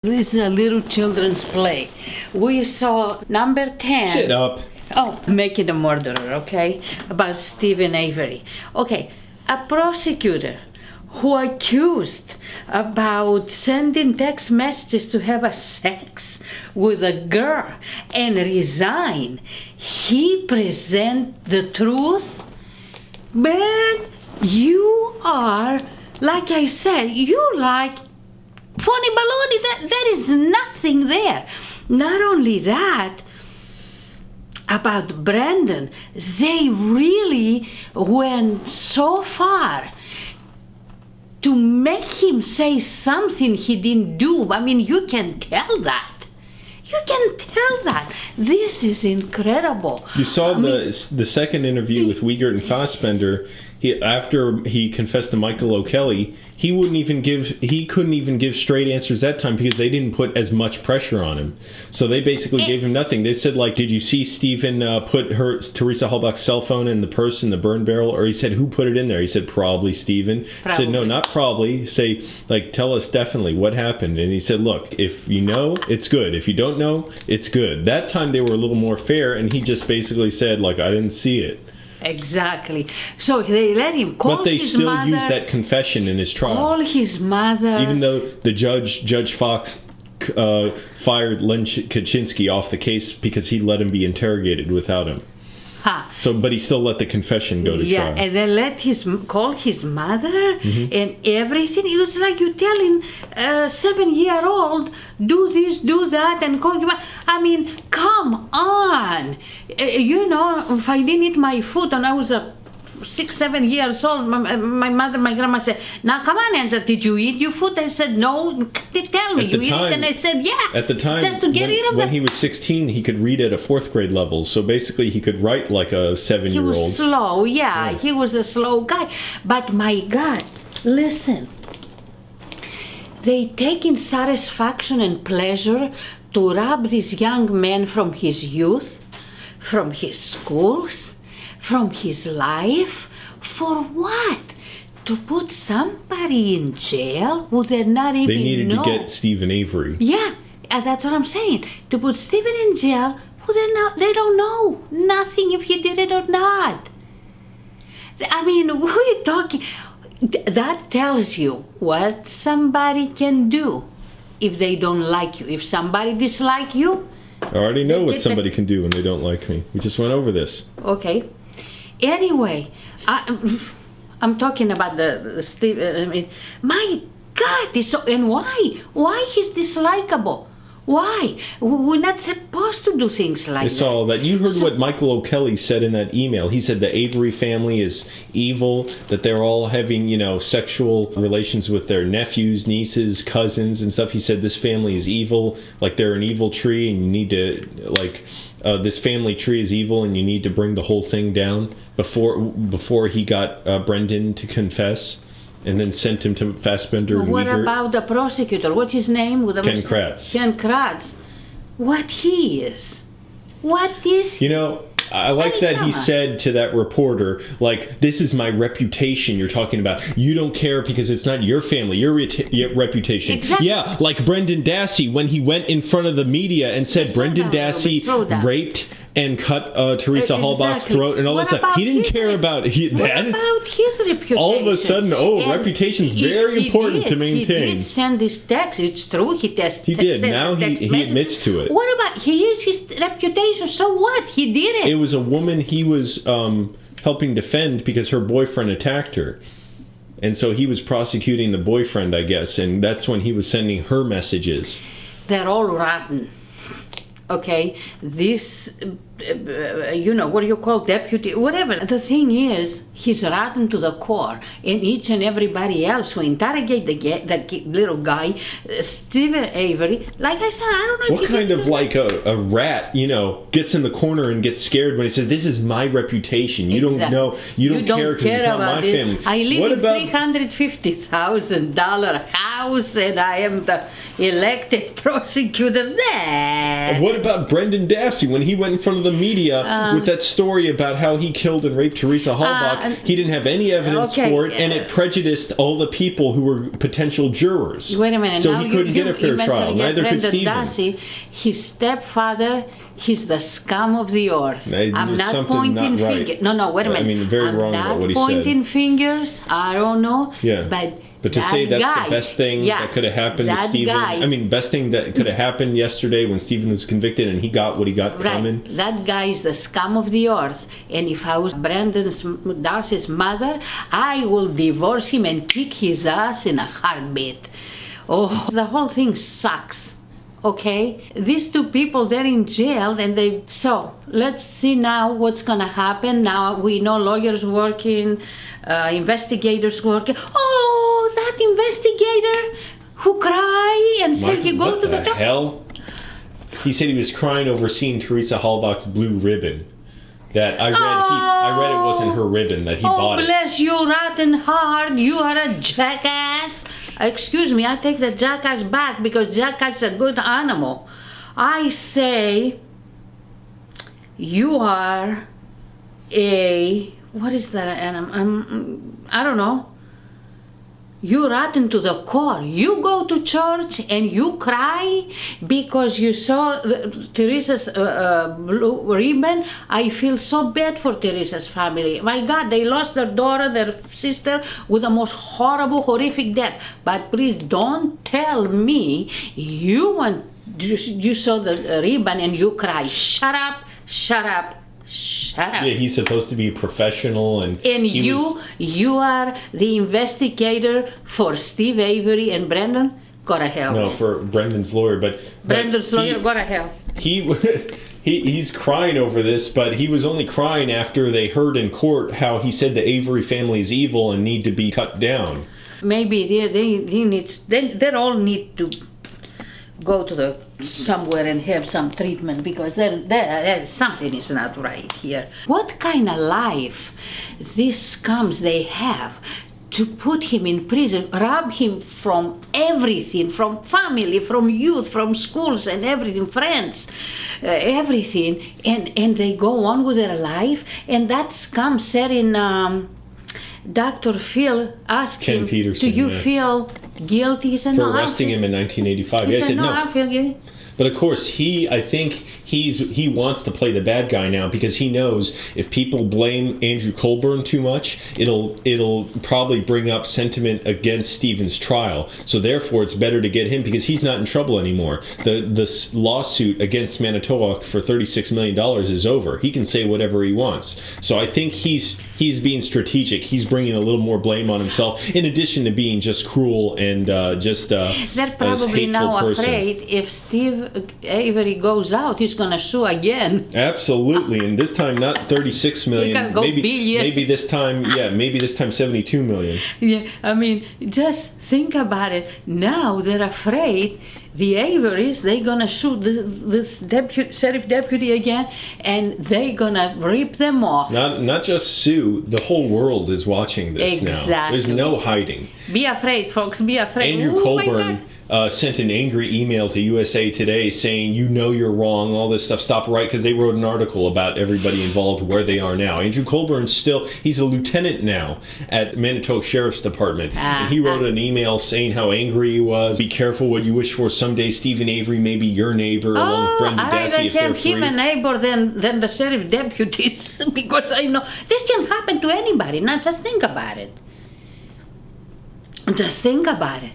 This is a little children's play. We saw number 10. Sit up. Oh, Making a Murderer, okay? About Stephen Avery. Okay, a prosecutor who accused about sending text messages to have a sex with a girl and resign. He present the truth. Man, you are, like I said, you like funny baloney. There is nothing there. Not only that, about Brandon, they really went so far to make him say something he didn't do. I mean, you can tell that. You can tell that. This is incredible. You saw the second interview with Wiegert and Fassbender. After he confessed to Michael O'Kelly, he couldn't even give straight answers that time because they didn't put as much pressure on him. So they basically gave him nothing. They said, like, did you see Stephen put Teresa Halbach's cell phone in the purse in the burn barrel? Or he said, who put it in there? He said, probably Stephen. He said, no, not probably. Say, like, tell us definitely what happened. And he said, look, if you know, it's good. If you don't know, it's good. That time they were a little more fair, and he just basically said, like, I didn't see it. Exactly. So they let him call his mother. But they still used that confession in his trial. Call his mother. Even though the Judge Fox, fired Len Kaczynski off the case because he let him be interrogated without him. So, but he still let the confession go to trial. Yeah, and they let call his mother and everything. It was like you telling a 7-year-old, do this, do that, and call you. I mean, come on. You know, if I didn't eat my food when I was 6-7 years old, my grandma said, now come on, Angelo, did you eat your food? I said, no. Tell me, you eat it? And I said, yeah. At the time, just to get rid of when he was 16, he could read at a 4th grade level. So basically, he could write like a 7-year-old. He was slow, yeah. He was a slow guy. But my God, listen. They taking satisfaction and pleasure to rob this young man from his youth, from his schools, from his life. For what? To put somebody in jail who they're not even know. They needed to get Stephen Avery. Yeah, that's what I'm saying. To put Stephen in jail who they don't know nothing if he did it or not. I mean, who are you talking? That tells you what somebody can do if they don't like you. If somebody dislike you. I already know what somebody can do when they don't like me. We just went over this. Okay. Anyway, I'm talking about the Steve. I mean, my God, and why? Why he's dislikable? Why? We're not supposed to do things like that. I saw that. You heard what Michael O'Kelly said in that email. He said the Avery family is evil, that they're all having, sexual relations with their nephews, nieces, cousins, and stuff. He said this family is evil, like they're an evil tree, and you need to, this family tree is evil, and you need to bring the whole thing down before he got Brendan to confess. And then sent him to Fassbender and What Wiegert. About the prosecutor? What's his name? Ken Kratz. Ken Kratz. What he is? What is he? I like that he said to that reporter, like, this is my reputation you're talking about. You don't care because it's not your family, your reputation. Exactly. Yeah, like Brendan Dassey, when he went in front of the media and said Brendan Dassey raped and cut Teresa Halbach's throat and all that stuff. He didn't care about that. What about his reputation? All of a sudden, reputation's very important to maintain. He did send this text. It's true. He did. Now he admits to it. What about his reputation? So what? He did it. It was a woman he was helping defend because her boyfriend attacked her. And so he was prosecuting the boyfriend, I guess. And that's when he was sending her messages. They're all rotten. Okay, this, what do you call deputy, whatever. The thing is, he's rotten to the core. And each and everybody else who interrogate the little guy, Stephen Avery, like I said, I don't know. What kind of like a rat, gets in the corner and gets scared when he says, this is my reputation. You don't know, you don't care because it's not my family. I live in $350,000 house and I am the elected prosecutor. What about Brendan Dassey when he went in front of the the media with that story about how he killed and raped Teresa Halbach. He didn't have any evidence for it, and it prejudiced all the people who were potential jurors. Wait a minute. So now he couldn't get a fair trial. Neither could Stephen. Dassey, his stepfather, he's the scum of the earth. I'm not pointing fingers. No, wait a minute. I mean, very wrong about what he said. I'm not pointing fingers. I don't know. Yeah. But to say that's the best thing that could have happened to Stephen, I mean, best thing that could have happened yesterday when Stephen was convicted and he got what he got coming. That guy is the scum of the earth. And if I was Dassey's mother, I will divorce him and kick his ass in a heartbeat. Oh, the whole thing sucks. Okay, these two people, they're in jail, and so let's see now what's gonna happen. Now we know lawyers working, investigators working. Oh, that investigator who cried and said he go to the top. Hell? He said he was crying over seeing Teresa Halbach's blue ribbon. That I read it wasn't her ribbon, that he bought it. Oh, bless you, rotten heart, you are a jackass. Excuse me, I take the jackass back because jackass is a good animal. I say you are what is that animal? I don't know. You rotten to the core. You go to church and you cry because you saw Teresa's blue ribbon. I feel so bad for Teresa's family. My God, they lost their daughter, their sister, with the most horrible, horrific death. But please don't tell me you saw the ribbon and you cry. Shut up, shut up. Shut up. Yeah, he's supposed to be professional, and you are the investigator for Steve Avery and Brendan. Go to hell. No, for Brendan's lawyer, but Brendan's lawyer. Go to hell. He's crying over this, but he was only crying after they heard in court how he said the Avery family is evil and need to be cut down. Maybe they all need to go to somewhere and have some treatment because then something is not right here. What kind of life these scums they have to put him in prison, rob him from everything, from family, from youth, from schools and everything, friends, everything, and they go on with their life. And that scum said in Dr. Phil asked Ken him, Peterson, do you feel guilty? He said, for arresting him in 1985. He said, said, no, I feel guilty. But of course, I think he wants to play the bad guy now because he knows if people blame Andrew Colburn too much, it'll probably bring up sentiment against Stephen's trial. So therefore, it's better to get him because he's not in trouble anymore. The lawsuit against Manitowoc for $36 million is over. He can say whatever he wants. So I think he's being strategic. He's bringing a little more blame on himself, in addition to being just cruel and they're probably now afraid if Steve Avery goes out, he's gonna sue again. Absolutely, and this time not 36 million. Maybe this time, maybe this time 72 million. Yeah, I mean, just think about it. Now they're afraid the Averys, they're gonna sue this sheriff deputy again, and they're gonna rip them off. Not just sue. The whole world is watching this now. There's no hiding. Be afraid, folks. Be afraid. Andrew Colburn sent an angry email to USA Today saying, you know you're wrong, all this stuff, stop right, because they wrote an article about everybody involved, where they are now. Andrew Colburn's he's a lieutenant now at Manitowoc Sheriff's Department. And he wrote an email saying how angry he was. Be careful what you wish for. Someday Stephen Avery may be your neighbor, along with Brendan Dassey, I'd rather have him a neighbor than the sheriff deputies, because I know this can happen to anybody. Now just think about it. Just think about it.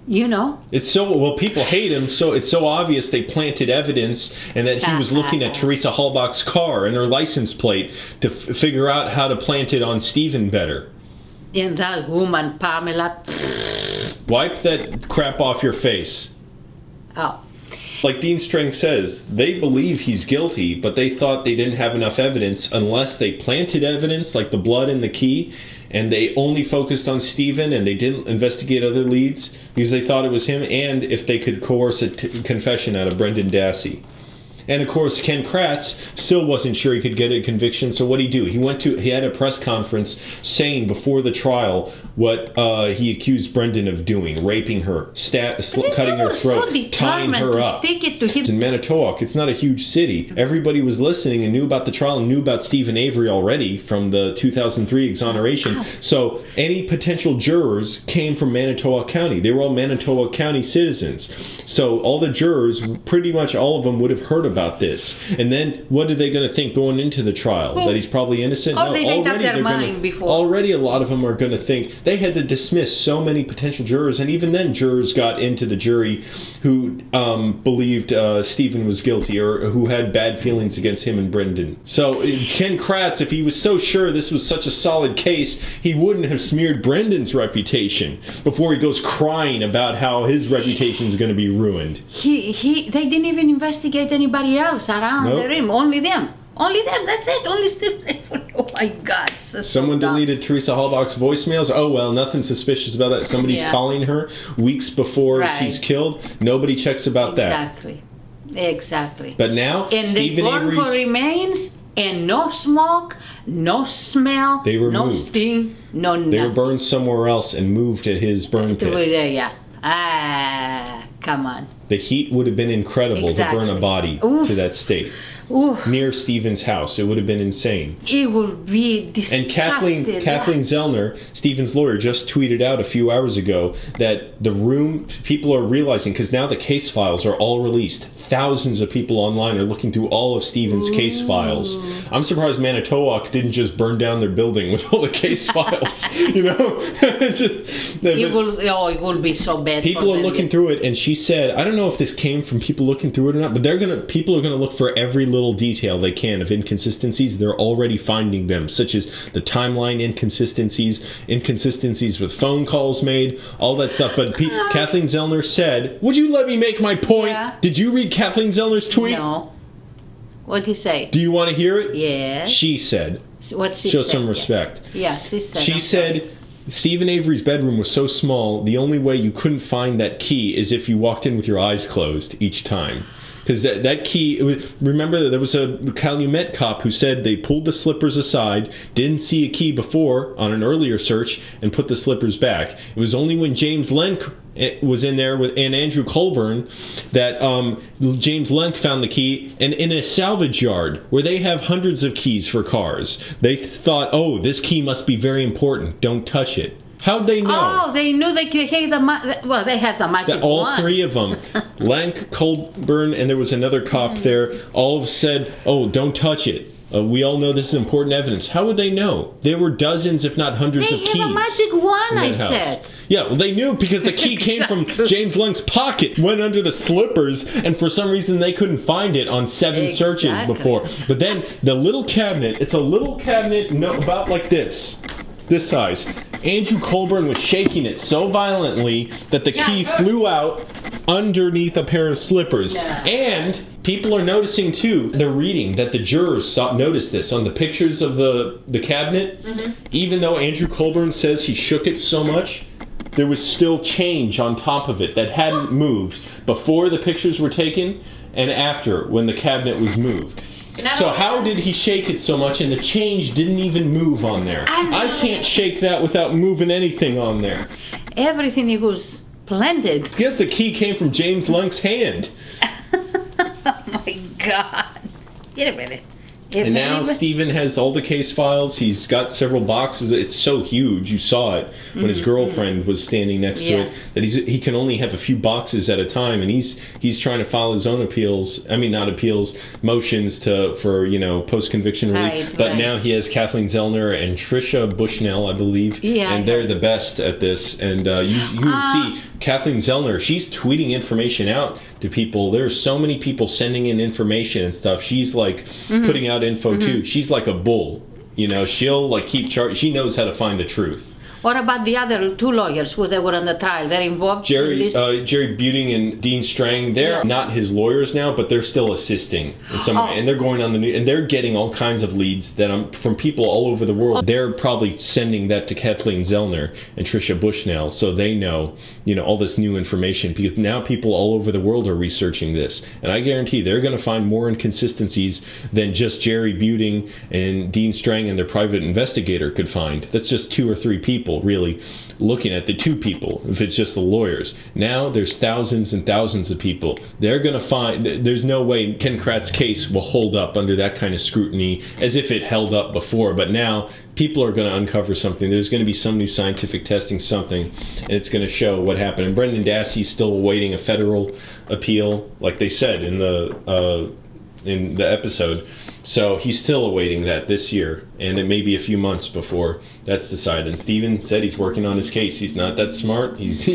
You know, it's people hate him, so it's so obvious they planted evidence, and that he was looking at Teresa Halbach's car and her license plate to figure out how to plant it on Stephen better. And that woman, Pamela. Wipe that crap off your face. Oh. Like Dean Strang says, they believe he's guilty, but they thought they didn't have enough evidence unless they planted evidence, like the blood and the key, and they only focused on Stephen and they didn't investigate other leads because they thought it was him, and if they could coerce a confession out of Brendan Dassey. And of course, Ken Kratz still wasn't sure he could get a conviction. So what did he do? He had a press conference saying before the trial what he accused Brendan of doing: raping her, cutting her throat, tying her up. Stick it to him. In Manitowoc, it's not a huge city. Everybody was listening and knew about the trial and knew about Stephen Avery already from the 2003 exoneration. So any potential jurors came from Manitowoc County. They were all Manitowoc County citizens. So all the jurors, pretty much all of them, would have heard about this. And then what are they going to think going into the trial? That he's probably innocent? Oh, they made up their mind before. Already a lot of them are going to think. They had to dismiss so many potential jurors, and even then jurors got into the jury who believed Stephen was guilty or who had bad feelings against him and Brendan. So Ken Kratz, if he was so sure this was such a solid case, he wouldn't have smeared Brendan's reputation before he goes crying about how his reputation is going to be ruined. They didn't even investigate anybody else around the rim. Only them. Only them. That's it. Only Stephen. Oh my God. Someone deleted Teresa Halbach's voicemails. Oh well, nothing suspicious about that. Somebody's calling her weeks before she's killed. Nobody checks about that. Exactly. But now, and Stephen Avery's for remains, and no smoke, no smell, they were no moved. sting, no nothing. They were burned somewhere else and moved to his burn pit. Come on. The heat would have been incredible to burn a body to that state. Near Stephen's house. It would have been insane. It would be disgusting. And Kathleen Zellner, Stephen's lawyer, just tweeted out a few hours ago that the room, people are realizing, because now the case files are all released. Thousands of people online are looking through all of Stephen's case files. I'm surprised Manitowoc didn't just burn down their building with all the case files. You know? It will be so bad. People are looking through it, and she said, I don't know if this came from people looking through it or not, but people are gonna look for every little detail they can of inconsistencies. They're already finding them, such as the timeline inconsistencies with phone calls made, all that stuff. But Kathleen Zellner said, would you let me make my point? Yeah. Did you read Kathleen Zellner's tweet? No. What did he say? Do you want to hear it? Yes. She said, what she show said, some respect. Yeah, she said. She said, Stephen Avery's bedroom was so small, the only way you couldn't find that key is if you walked in with your eyes closed each time. Because that key, remember there was a Calumet cop who said they pulled the slippers aside, didn't see a key before on an earlier search, and put the slippers back. It was only when James Lenk was in there and Andrew Colburn that James Lenk found the key, and in a salvage yard where they have hundreds of keys for cars. They thought, oh, this key must be very important. Don't touch it. How'd they know? Oh, they knew they had they had the magic all wand. Three of them, Lank, Colburn, and there was another cop there, all said, oh, don't touch it. We all know this is important evidence. How would they know? There were dozens, if not hundreds of keys. They had a magic wand, I said. Yeah, well, they knew because the key came from James Lenk's pocket, went under the slippers, and for some reason they couldn't find it on 7 searches before. But then the little cabinet, it's a little cabinet about like this size. Andrew Colburn was shaking it so violently that the key flew out underneath a pair of slippers. And people are noticing too, they're reading that the jurors noticed this on the pictures of the cabinet. Even though Andrew Colburn says he shook it so much, there was still change on top of it that hadn't moved before the pictures were taken and after when the cabinet was moved. So how did he shake it so much and the change didn't even move on there? I can't shake that without moving anything on there. Everything was blended. I guess the key came from James Lenk's hand. Oh my God. Get a minute. And now Stephen has all the case files. He's got several boxes. It's so huge. You saw it when his girlfriend was standing next to it. That he can only have a few boxes at a time, and he's trying to file his own motions for post conviction relief. But now he has Kathleen Zellner and Tricia Bushnell, I believe, and they're the best at this. And you would see Kathleen Zellner. She's tweeting information out to people. There's so many people sending in information and stuff. She's like putting out info too. She's like a bull, she'll like keep chart. She knows how to find the truth. What about the other two lawyers who they were on the trial? They're involved in this? Jerry Buting and Dean Strang, they're not his lawyers now, but they're still assisting in some way. And they're going on the news, and they're getting all kinds of leads that from people all over the world. They're probably sending that to Kathleen Zellner and Tricia Bushnell, so they know, all this new information, because now people all over the world are researching this. And I guarantee they're going to find more inconsistencies than just Jerry Buting and Dean Strang and their private investigator could find. That's just 2 or 3 people really looking at the 2 people, if it's just the lawyers. Now there's thousands and thousands of people. They're going to find, there's no way Ken Kratz's case will hold up under that kind of scrutiny as if it held up before, but now people are going to uncover something. There's going to be some new scientific testing, something, and it's going to show what happened. And Brendan Dassey's still awaiting a federal appeal, like they said in the episode. So he's still awaiting that this year, and it may be a few months before that's decided. And Steven said he's working on his case. He's not that smart. He's,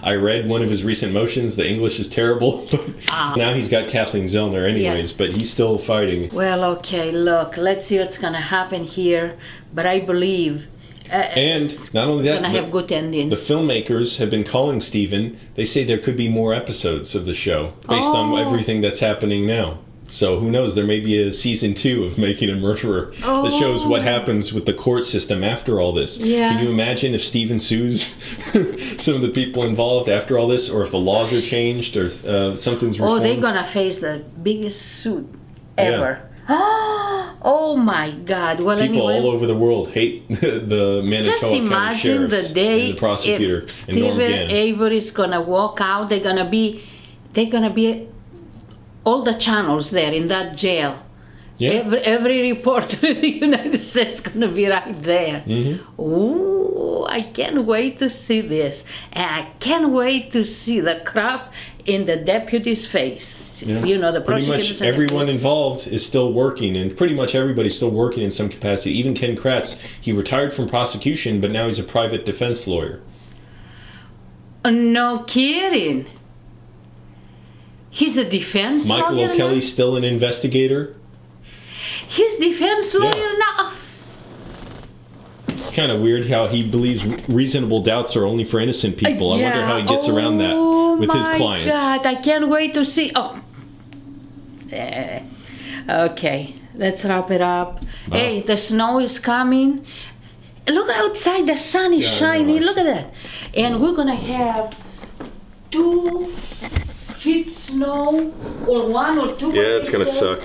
I read one of his recent motions. The English is terrible, but now he's got Kathleen Zellner anyways, but he's still fighting. Well, okay, look, let's see what's going to happen here, but I believe and not only that, gonna have good ending. The filmmakers have been calling Steven. They say there could be more episodes of the show based on everything that's happening now. So who knows, there may be a season 2 of Making a Murderer that shows what happens with the court system after all this. Yeah. Can you imagine if Steven sues some of the people involved after all this, or if the laws are changed, or something's reformed? They're going to face the biggest suit ever. Yeah. Oh my God. Well, people anyway, all over the world hate the Manitoba just imagine County the day and the prosecutor if Stephen Avery is going to walk out, they're going to be all the channels there in that jail. Yeah. Every reporter in the United States is going to be right there. Mm-hmm. Ooh, I can't wait to see this. And I can't wait to see the crap in the deputy's face. Yeah. The prosecutors. Pretty much everyone involved is still working, and pretty much everybody's still working in some capacity. Even Ken Kratz, he retired from prosecution, but now he's a private defense lawyer. No kidding. He's a defense lawyer. Michael O'Kelly's still an investigator. He's defense lawyer now. It's kind of weird how he believes reasonable doubts are only for innocent people. I wonder how he gets around that with his clients. Oh my God, I can't wait to see. Okay, let's wrap it up. Hey, the snow is coming. Look outside, the sun is shining. Look at that. And we're going to have 2 feet snow, or 1 or 2. Yeah, it's gonna suck.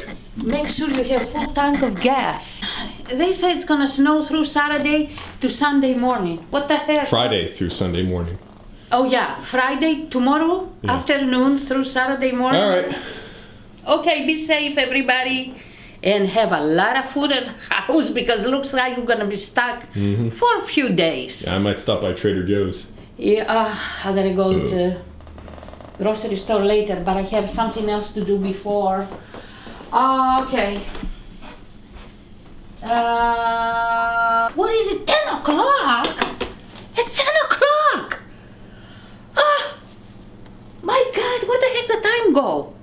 Make sure you have full tank of gas. They say it's gonna snow through Saturday to Sunday morning. What the heck? Friday through Sunday morning. Oh yeah, Friday tomorrow afternoon through Saturday morning. All right. Okay, be safe, everybody, and have a lot of food at the house, because it looks like you're gonna be stuck for a few days. Yeah, I might stop by Trader Joe's. Yeah, I gotta go to the grocery store later, but I have something else to do before. Okay. What is it? 10 o'clock? It's 10 o'clock! My God, where the heck did the time go?